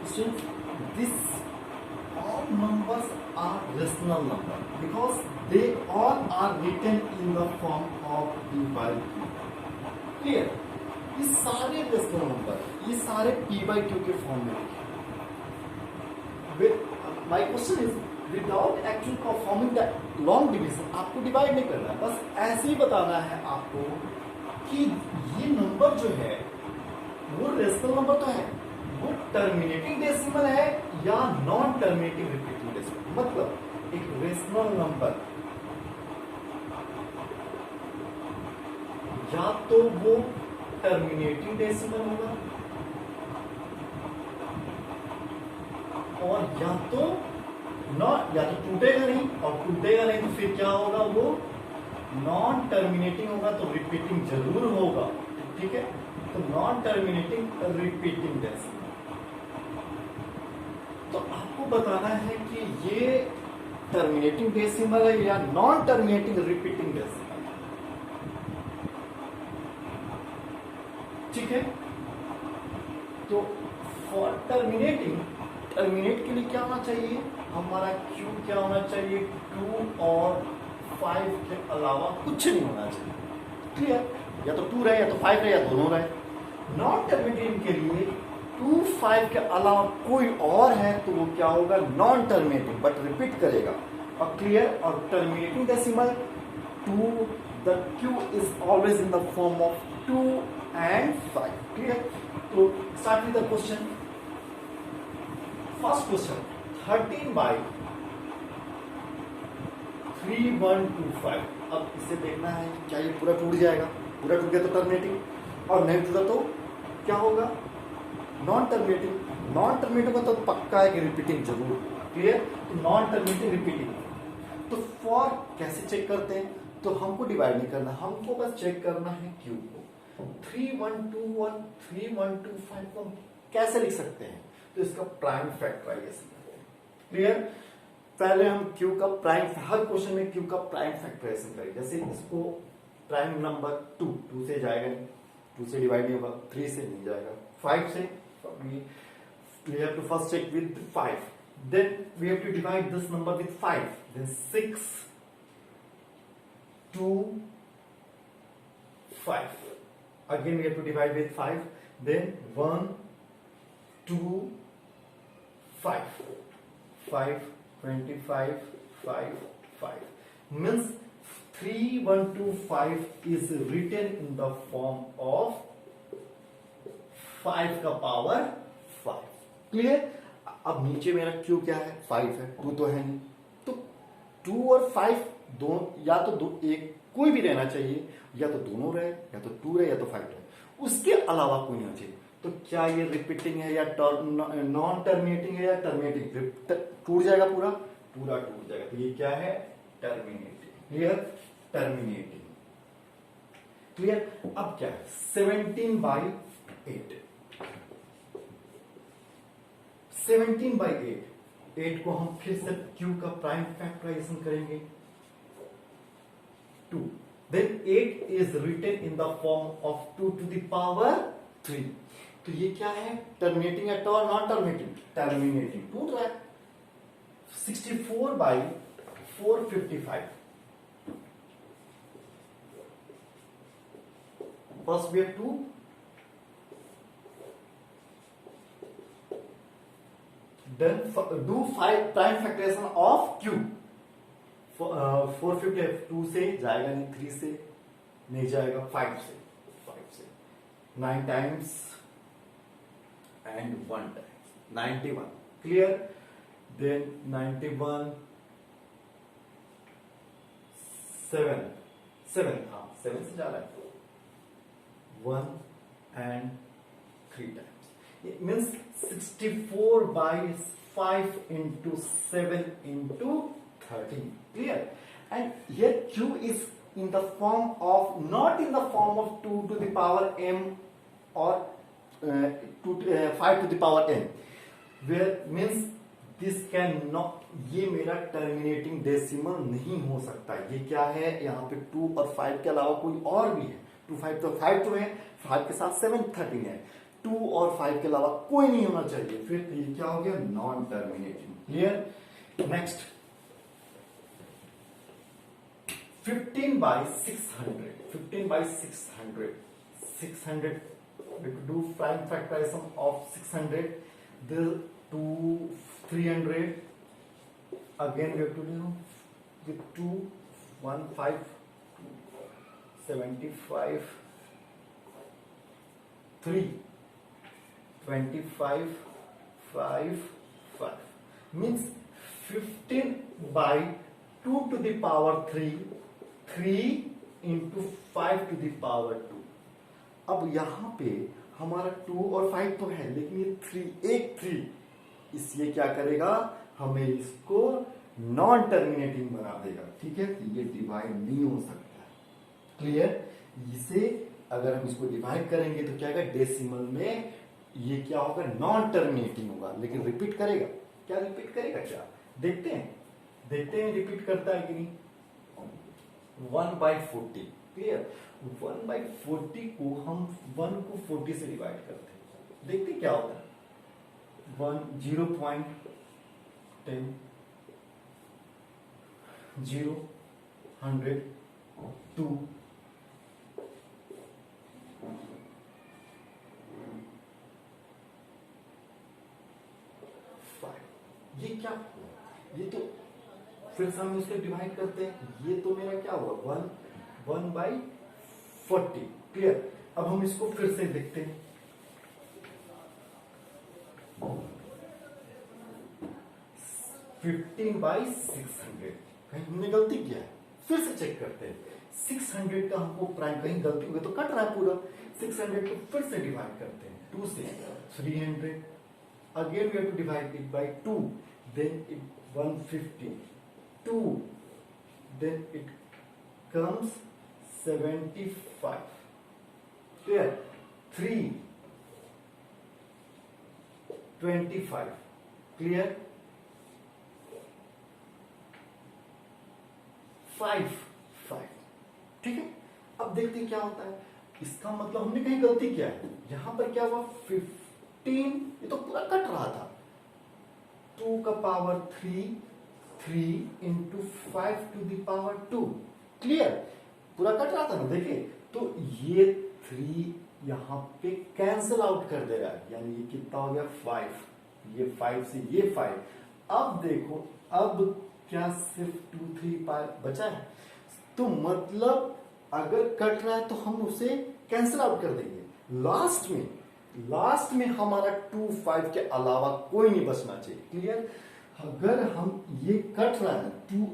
Students, this all numbers are rational number because they all are written in the form of p by q. Clear? ये सारे rational number, ये सारे p by q के form में लिखे। My question is, without actually performing the long division, आपको divide नहीं करना है, बस ऐसे ही बताना है आपको कि ये नंबर जो है वो रेशनल नंबर तो है, वो टर्मिनेटिंग डेसिमल है या नॉन टर्मिनेटिंग रिपीटिंग डेसिमल। मतलब एक रेशनल नंबर या तो वो टर्मिनेटिंग डेसिमल होगा और या तो टूटेगा नहीं, और टूटेगा नहीं तो फिर क्या होगा, वो नॉन टर्मिनेटिंग होगा, तो रिपीटिंग जरूर होगा। ठीक है, तो नॉन टर्मिनेटिंग रिपीटिंग डेसिमल। तो आपको बताना है कि ये टर्मिनेटिंग डेसिमल है या नॉन टर्मिनेटिंग रिपीटिंग डेसिमल है। ठीक है, तो फॉर टर्मिनेट के लिए क्या होना चाहिए, हमारा Q क्या होना चाहिए, 2 और 5 के अलावा कुछ नहीं होना चाहिए। क्लियर? या तो 2 रहे या तो 5 रहे या दोनों रहे। नॉन टर्मिनेटिंग के लिए 2, 5 के अलावा कोई और है तो वो क्या होगा, नॉन टर्मिनेटिंग, बट रिपीट करेगा। और क्लियर? और terminating decimal 2, the Q is always in the form of 2 and 5। Clear? तो start with the question. First question, 13 by 3125। अब इसे देखना है क्या ये पूरा टूट जाएगा, पूरा टूट गया तो टर्मिनेटिंग, और नहीं टूटा तो क्या होगा, नॉन टर्मिनेटिंग। नॉन टर्मिनेटिंग का तो पक्का है कि रिपीटिंग जरूर होगा। क्लियर? तो नॉन टर्मिनेटिंग रिपीटिंग। तो फॉर कैसे चेक करते हैं, तो हमको डिवाइड नहीं करना, हमको बस चेक करना है Q को। 3121 3125 को हम कैसे लिख सकते हैं, तो इसका प्राइम फैक्टराइजेशन करते हैं। क्लियर? पहले हम Q का प्राइम, हर क्वेश्चन में Q का प्राइम फैक्टराइजेशन करेंगे। जैसे इसको प्राइम नंबर 2 से जाएगा नहीं, 2 से डिवाइड नहीं होगा, 3 से नहीं जाएगा, 5 से we have to first check with 5, then we have to divide this number with 5, then 6, 2, 5, again we have to divide with 5, then 1, 2, 5, 5, 25, 5, 5 means 3125 is written in the form of 5 का पावर 5। क्लियर? अब नीचे मेरा Q क्या है, 5 है, 2 तो है नहीं, तो 2 और 5 दो, या तो दो, एक कोई भी रहना चाहिए, या तो दोनों रहे, या तो 2 रहे, या तो 5 रहे, उसके अलावा कोई नहीं होना चाहिए। तो क्या ये रिपीटिंग है या नॉन टर्मिनेटिंग है या टर्मिनेटिंग, टूट जाएगा, पूरा टूट जाएगा, तो ये क्या है, टर्मिनेटिंग। क्लियर? टर्मिनेटिंग। क्लियर? अब क्या है, 17 by 8, 17 by 8 को हम फिर से Q का प्राइम फैक्टराइजेशन करेंगे, 2, then 8 is written in the form of 2 to the power 3। तो ये क्या है, टर्मिनेटिंग है और नॉन टर्मिनेटिंग, टर्मिनेटिंग, टूट रहा है। 64 by 455, first we have to then do 5 prime factorization of Q। 452 से जाएगा नहीं, 3 से नहीं जाएगा, 5 से 9 times and 1 times 91। Clear? then 91 7 हाँ 7 से जा रहा है, 1 and 3 times, it means 64 by 5 into 7 into 13। clear? And here Q is in the form of, not in the form of 2 to the power m or 5 to the power n, where means this can not, ये मेरा terminating decimal नहीं हो सकता। ये क्या है, यहाँ पे 2 और 5 के अलावा कोई और भी है। 2 5 तो 5 तो है, 5 के साथ 7 13 है, 2 और 5 के अलावा कोई नहीं होना चाहिए, फिर ये क्या हो गया, non terminating. Clear. Next 15 by 600, 15 by 600, 600, we could do prime factorization of 600, the to 300, again we have to do with 2, 1, 5, 75, 3, 25, 5, 5, means 15 by 2 to the power 3, 3 into 5 to the power 2। अब यहां पे हमारा 2 और 5 तो है, लेकिन ये 3 एक 3 इसलिए क्या करेगा, हमें इसको नॉन टर्मिनेटिंग बना देगा। ठीक है, तो ये डिवाइड नहीं हो सकता। क्लियर। इसे अगर हम इसको डिवाइड करेंगे तो क्या होगा, डेसिमल में ये क्या होगा, नॉन टर्मिनेटिंग होगा। लेकिन रिपीट करेगा क्या, रिपीट करेगा क्या, देखते हैं रिपीट करता है कि नहीं। 1/40। क्लियर। 1/40 को हम 1 को 40 से डिवाइड करते हैं, देखते क्या होता है। 0.10, 0, 100, 2, 5। ये क्या हुआ, ये तो फिर से हम इसको डिवाइड करते हैं, ये तो मेरा क्या हुआ, 1/40। क्लियर। अब हम इसको फिर से देखते हैं, 15/600, कहीं हमने गलती किया है, फिर से चेक करते हैं। 600 का हमको प्राइम कहीं गलती हुई तो कट रहा है पूरा। 600 को फिर से डिवाइड करते हैं, 2 से 300, again we have to divide it by 2, then it 150, 2, then it comes 75. Clear? 3, 25. Clear? 5, 5. ठीक है। अब देखते हैं क्या होता है। इसका मतलब हमने कहीं गलती किया है। यहां पर क्या हुआ, 15, ये तो पूरा कट रहा था। 2 का power 3, 3 into 5 to the power 2। Clear. पूरा कट रहा था ना, देखिए। तो ये 3 यहां पे कैंसिल आउट कर दे रहा है, यानी ये कितना हो गया, 5। ये 5 से ये 5। अब देखो, अब क्या सिर्फ 2, 3 बचा है, तो मतलब अगर कट रहा है तो हम उसे कैंसिल आउट कर देंगे। लास्ट में हमारा 2, 5 के अलावा कोई नहीं बचना चाहिए। क्लियर। अगर हम ये कट रहा है, 2,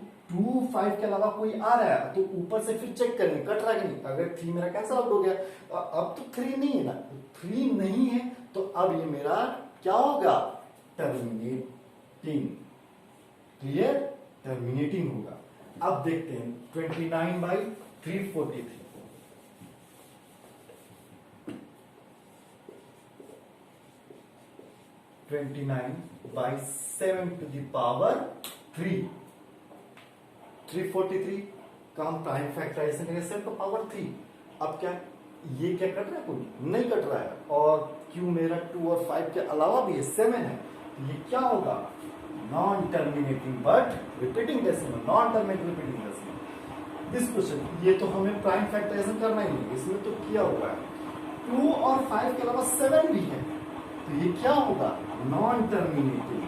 5 के अलावा कोई आ रहा है, तो ऊपर से फिर चेक करेंगे कट रहा है कि नहीं। अगर 3 मेरा कैंसिल आउट हो गया, अब तो 3 नहीं है ना, 3 नहीं है, तो अब ये मेरा क्या होगा, टर्मिनेटिंग। क्लियर। टर्मिनेटिंग होगा। अब देखते हैं 29/343। 29/7 to the power 3। 343 का हम प्राइम फैक्टराइजेशन करेंगे, 7 का पावर 3। अब क्या ये क्या कट रहा है, कोई नहीं कट रहा है, और क्यों मेरा 2 और 5 के अलावा भी 7 है, तो ये क्या होगा, non terminating but repeating decimal, non terminating repeating decimal. This question, ये तो हमें प्राइम फैक्टराइजेशन करना ही नहीं, इसमें तो किया हुआ है। 2 और 5 के अलावा 7 भी है, तो ये क्या होगा, नॉन टर्मिनेटिंग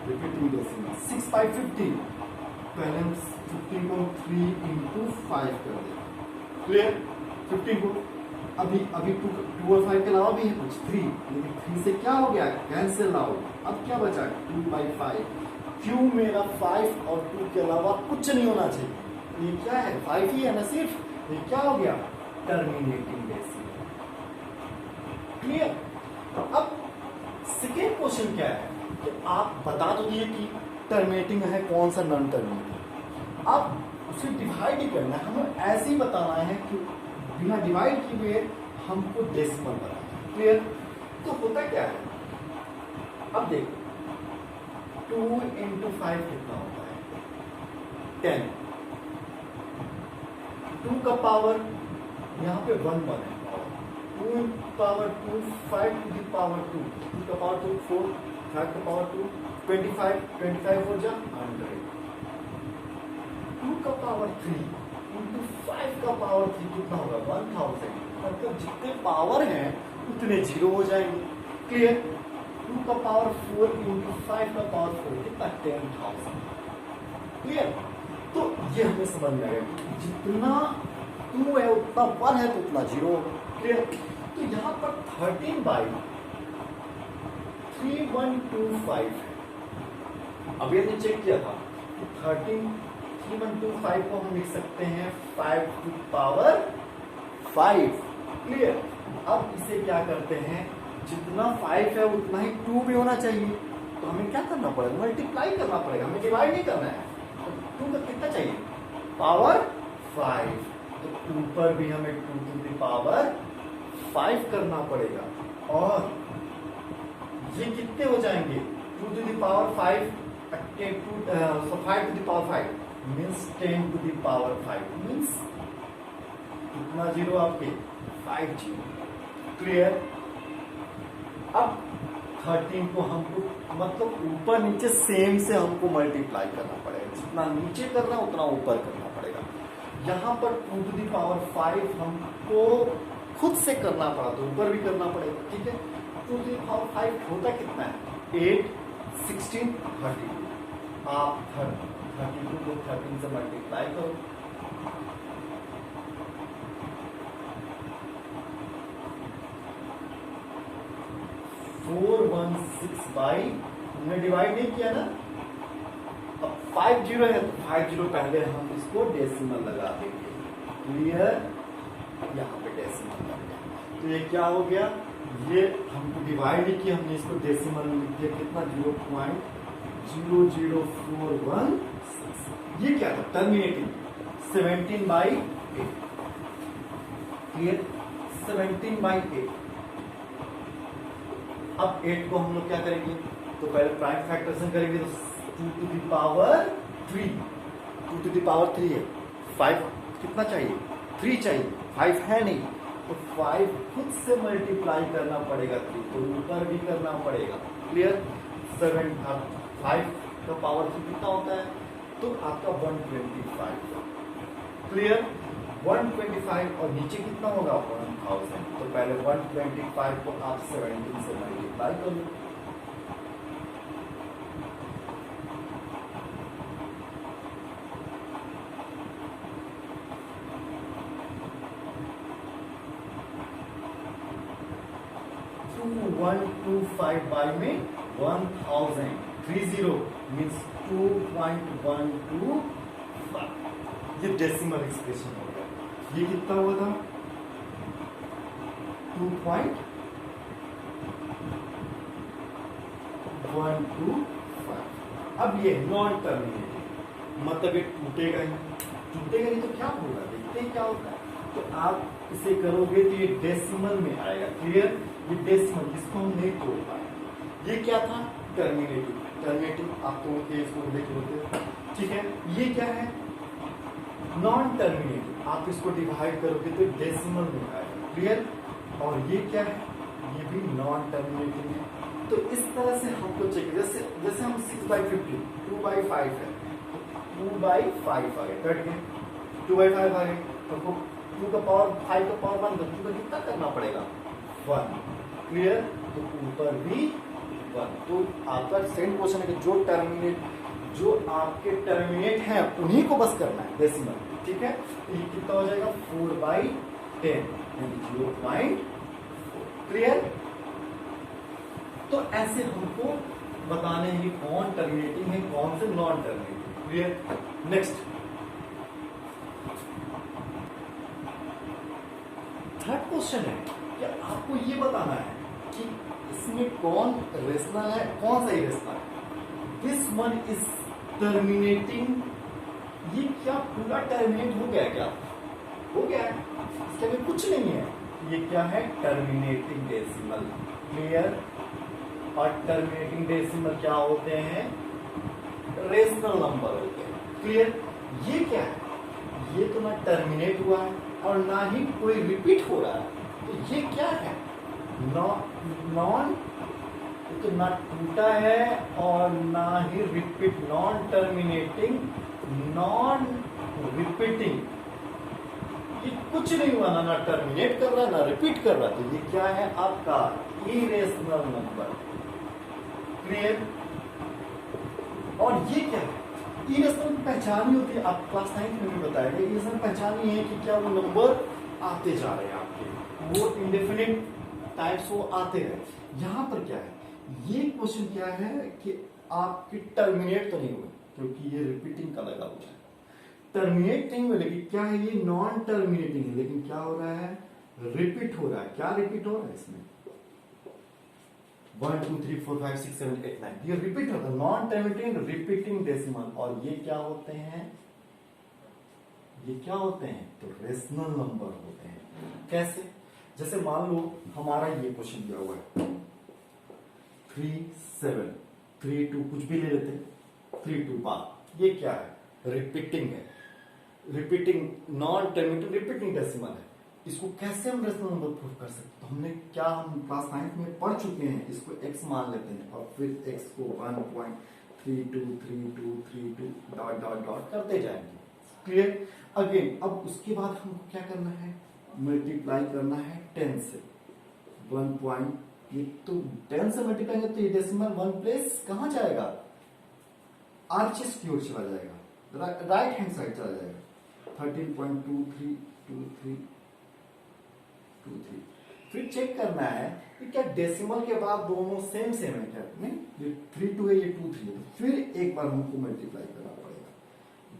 रिपीटिंग डेसिमल। 6/15, पहले हम 15 को 3 into 5 कर देंगे। क्लियर। 15 को अभी 2 और 5 के अलावा भी है कुछ 3, लेकिन 3 से क्या हो गया, कैंसिल आउट। अब क्या बचा, 2/5। क्यों मेरा 5 और 2 के अलावा कुछ नहीं होना चाहिए, ये क्या है, 5 ही है ना सिर्फ, ये क्या हो गया, टर्मिनेटिंग डेसिमल। क्लियर। अब सेकेंड क्वेश्चन क्या है कि आप बता दो दिए कि टर्मिनेटिंग है कौन सा, नॉन टर्मिनेटिंग। अब उसे डिवाइड ही करना है, हमें ऐसे ही बताना है कि बिना डिवाइड किए हुए हमको डेसिमल बनाना है। क्लियर। तो होता क्या है, अब देखो 2 into 5 कितना होता है, 10। 2 का पावर यहाँ पे 1 है, 2 पावर 2 5 टू द पावर 2 2 का पावर 2 4 5 का पावर 2 25 25 हो जा 100 2 का पावर 3 इंटू 5 का पावर 3 कितना होगा 1000 मतलब जितने पावर हैं उतने जीरो हो जाएंगे क्लियर 2 का पावर 4 इंटू 5 का पावर 4 कितना 10,000 क्लियर तो ये हमें समझ में आएगा जितना 2 है उतना 1 है तो उतना जीरो होगा क्लियर तो यहां पर 13 बाई 3125 अभी हमने चेक किया था 3125 को हम लिख सकते हैं 5 टू पावर 5 क्लियर अब इसे क्या करते हैं जितना 5 है उतना ही 2 भी होना चाहिए तो हमें क्या करना पड़ेगा मल्टीप्लाई करना पड़ेगा हमें डिवाइड नहीं करना है तो 2 का कितना चाहिए पावर 5 तो ऊपर भी हमें 2 टू द पावर 5 करना पड़ेगा और ये कितने हो जाएंगे 2 to the power 5 5 to the power 5 means 10 to the power 5 means कितना जीरो आपके 5 जीरो क्लियर अब 13 को हमको मतलब ऊपर नीचे सेम से हमको मल्टीप्लाई करना पड़ेगा जितना नीचे करना उतना ऊपर करना पड़ेगा यहाँ पर 2 टू द पावर 5 हमको खुद से करना पड़ा तो ऊपर भी करना पड़ेगा ठीक है 2 टू द पावर 5 होता कितना है 8 16 32 आप 32 को 13 से मल्टीप्लाई करो 416 बाई हमने डिवाइड नहीं किया ना अब 5 जीरो है तो 5 जीरो पहले हम इसको डेसिमल लगा देंगे क्लियर यहाँ पे डेसिमल लग गया तो ये क्या हो गया ये हमको डिवाइड नहीं किया हमने इसको डेसिमल लिख दिया कितना 0.00416 ये क्या था टर्मिनेटिंग 17 बाई 8 क्लियर 17 बाई 8 अब 8 को हम लोग क्या करेंगे तो पहले प्राइम फैक्टराइजेशन करेंगे तो 2 to the power 3 2 to the power 3 है 5 कितना चाहिए 3 चाहिए 5 है नहीं तो 5 खुद से मल्टीप्लाई करना पड़ेगा 3 तो ऊपर भी करना पड़ेगा क्लियर 7 5 का पावर 3 कितना होता है तो आपका 125 क्लियर 125 और नीचे कितना होगा 1000 तो पहले 125 को आप 17 से मल्टीप्लाई कर लो वन टू 5 बाई में 1000 30 मीन्स 2.125 ये डेसिमल एक्सप्रेशन हो गया ये कितना हुआ था 2.125 अब ये नॉन टर्मिनेटिंग मतलब ये टूटेगा नहीं तो क्या होगा देखते हैं क्या होता है तो आप इसे करोगे तो ये डेसिमल में आएगा क्लियर ये डेसिमल इसको हम नहीं तोड़ पाए ये क्या था टर्मिनेटिंग आप तोड़ के इसको देख लोगे ठीक है ये क्या है नॉन टर्मिनेटिंग आप इसको डिवाइड करोगे तो डेसिमल में आएगा क्लियर और ये क्या है ये भी नॉन टर्मिनेटिंग है तो इस तरह से हमको चेक जैसे हम 6/50 2/5 है 2/5 आ गया कट गए 2/5 आ गए तो 2 का पावर 5 का पावर 1 तो 2 का कितना करना पड़ेगा 1 क्लियर तो ऊपर भी 1 तो आपका सेकंड क्वेश्चन है कि जो आपके टर्मिनेट हैं उन्हीं को बस करना है डेसिमल ठीक है तो ये कितना हो जाएगा 4/10 यानी 0.4 क्लियर तो ऐसे हमको बताने हैं कि कौन टर्मिनेटिंग है कौन से non terminating clear next third question है कि आपको ये बताना है कि इसमें कौन रेशनल है कौन सा इरेशनल है दिस वन इज टर्मिनेटिंग ये क्या पूरा टर्मिनेट हो गया क्या हो गया है इसके में कुछ नहीं है ये क्या है टर्मिनेटिंग डेसिमल क्लियर और टर्मिनेटिंग डेसिमल क्या होते हैं रेशनल नंबर होते हैं क्लियर ये क्या है ये तो ना टर्मिनेट हुआ है और ना ही कोई रिपीट हो रहा है तो ये क्या है? नॉन, तो ना टूटा है और ना ही repeat, non terminating, non repeating, ये कुछ नहीं हुआ, ना टर्मिनेट कर रहा है ना रिपीट कर रहा है। तो ये क्या है आपका इरेशनल नंबर। क्लियर? और ये क्या है? इरेशनल की पहचान ही होती है, आप क्लास 9 में भी बताया गया, इरेशनल पहचान ही है कि क्या वो नंबर आते जा रहे हैं आपके, वो इंडेफिनिट टाइप्स वो आते हैं। यहां पर क्या है, ये क्वेश्चन क्या है कि आपकी टर्मिनेट तो नहीं हुए, क्योंकि ये रिपीटिंग का लगा हुआ है, टर्मिनेट नहीं हुए, लेकिन क्या है, ये नॉन टर्मिनेटिंग है, लेकिन क्या हो रहा है, रिपीट हो रहा है। क्या रिपीट हो रहा है इसमें? 1 2 3 4 5 6 7 8 9, ये रिपीट होता है, नॉन टर्मिनेटिंग रिपीटिंग डेसिमल। और ये क्या होते हैं, ये क्या होते हैं, तो रेशनल नंबर होते हैं। कैसे? जैसे मान लो हमारा ये क्वेश्चन दिया हुआ है 3 7 3 2, कुछ भी ले लेते हैं 3 2 5, ये क्या है, रिपीटिंग है, repeating non terminating repeating decimal है। इसको कैसे हम रेशनल नंबर प्रूव कर सकते हैं? तो हमने क्या, हम क्लास 9 में पढ़ चुके हैं, इसको x मान लेते हैं और फिर x को 1.323232 डॉट डॉट डॉट करते जाएंगे। क्लियर? अगेन अब उसके बाद हमको क्या करना है, मल्टीप्लाई करना है 10 से। 1. ये तो 10 से मल्टीप्लाई करते, ये डेसिमल 1 प्लेस कहां जाएगा, आरचेस की ओर चला जाएगा, राइट हैंड साइड चला जाएगा। 13.232323। फिर चेक करना है कि क्या डेसिमल के बाद दोनों सेम सेम है क्या, नहीं, ये 3 2 है, ये 2 3 है, फिर एक बार हमको मल्टीप्लाई करना पड़ेगा।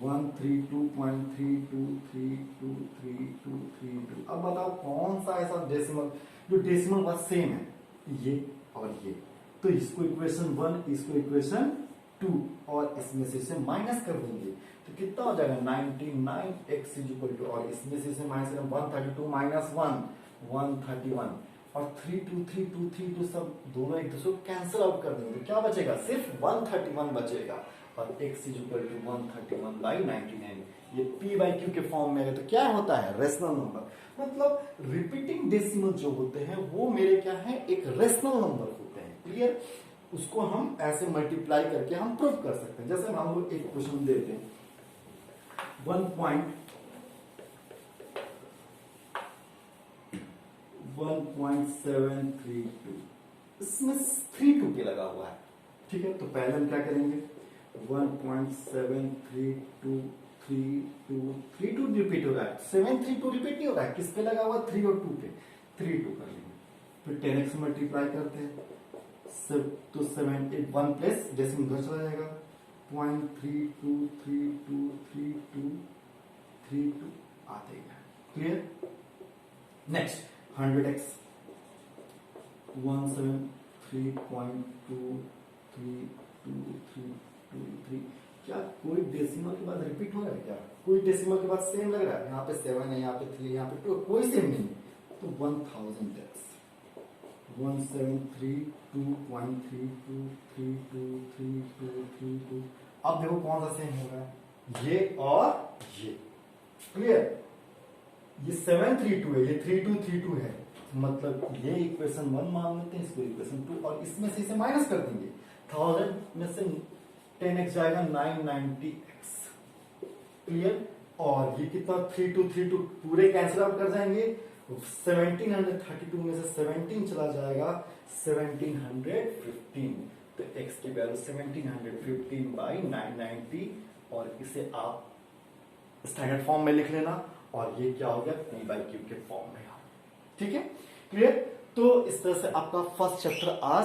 132.32323232। अब बताओ कौन सा ऐसा डेसिमल जो डेसिमल बाद सेम है, ये और ये। तो इसको इक्वेशन 1, इसको इक्वेशन 2, और इसमें से माइनस कर देंगे तो कितना हो जाएगा 99x इक्वल टू, और इसमें से माइनस 132 माइनस 1 131, और 323 सब दोनों एक दूसरे को कैंसिल आउट कर देंगे, तो क्या बचेगा, सिर्फ 131 बचेगा, और x इक्वल टू 131/99। ये p/q के फॉर्म में है, तो क्या होता है, रेशनल नंबर। मतलब रिपीटिंग डेसिमल जो होते हैं वो मेरे क्या है, एक रेशनल नंबर होते हैं। क्लियर? उसको हम ऐसे मल्टीप्लाई करके हम प्रूव कर सकते हैं। जैसे हम लोग एक क्वेश्चन देते हैं 1.732, इसमें 32 के लगा हुआ है। ठीक है, तो पहले हम क्या करेंगे, 1.73232 रिपीट हो रहा है, 732 रिपीट नहीं हो रहा है, किस पे लगा हुआ, 3 और 2 पे, 32 कर लेंगे। फिर 10x मल्टीप्लाई करते हैं, तो 7 1 प्लस डेसिमल उधर चला जाएगा, 0.323232 आते हैं। क्लियर? Next 100x 173.23223। क्या कोई डेसिमल के बाद रिपीट हो रहा है क्या, कोई डेसिमल के बाद सेम लग रहा है, यहाँ पे 7 है, यहाँ पे 3, यहाँ पे 2, कोई सेम नहीं है। तो 1000x 172.323232। अब देखो कौन सा सेम हो रहा है, ये और ये। क्लियर? ये 732 है, ये 3232 है, मतलब ये इक्वेशन 1 मान लेते हैं, इसको इक्वेशन 2, और इसमें से इसे माइनस कर देंगे। 1000 में से 10x जाएगा 990x। क्लियर? और ये कितना 3232 पूरे कैंसिल आउट कर जाएंगे, 1732 में से 17 चला जाएगा 1715, तो x की वैल्यू 1715/990, और इसे आप स्टैंडर्ड फॉर्म में लिख लेना, और ये क्या हो गया, p/q के फॉर्म में। ठीक है? क्लियर? तो इस तरह से आपका फर्स्ट चैप्टर आज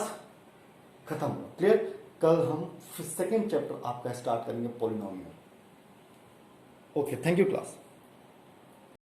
खत्म हुआ। क्लियर? कल हम सेकेंड चैप्टर आपका स्टार्ट करेंगे, polynomial. Okay, thank you class.